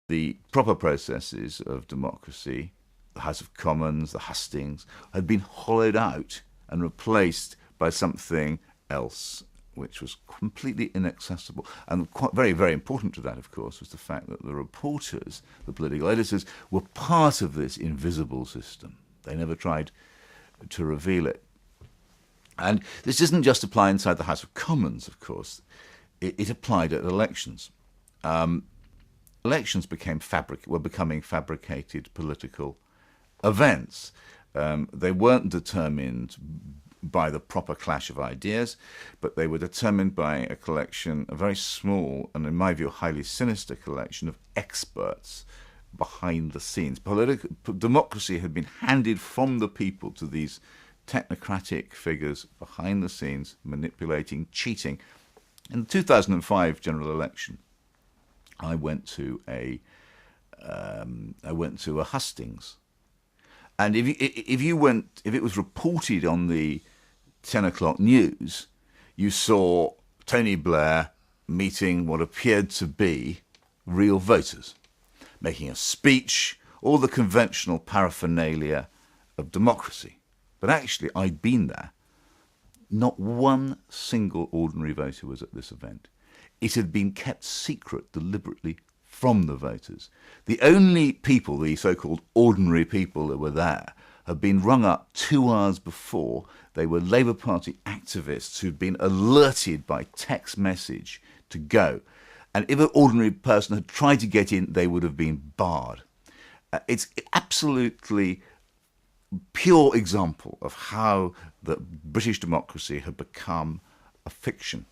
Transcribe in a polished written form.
The proper processes of democracy, the House of Commons, the hustings, had been hollowed out and replaced by something else, which was completely inaccessible. And quite, very, very important to that, of course, was the fact that the reporters, the political editors, were part of this invisible system. They never tried to reveal it. And this doesn't just apply inside the House of Commons, of course. It applied at elections. Elections were becoming fabricated political events. They weren't determined by the proper clash of ideas, but they were determined by a very small and, in my view, highly sinister collection of experts behind the scenes. Democracy had been handed from the people to these technocratic figures behind the scenes, manipulating, cheating. In the 2005 general election, I went to a hustings, and if it was reported on the 10 o'clock news, you saw Tony Blair meeting what appeared to be real voters, making a speech, all the conventional paraphernalia of democracy. But actually, I'd been there. Not one single ordinary voter was at this event. It had been kept secret deliberately from the voters. The only people, the so-called ordinary people that were there, had been rung up 2 hours before. They were Labour Party activists who'd been alerted by text message to go. And if an ordinary person had tried to get in, they would have been barred. It's absolutely pure example of how the British democracy had become a fiction.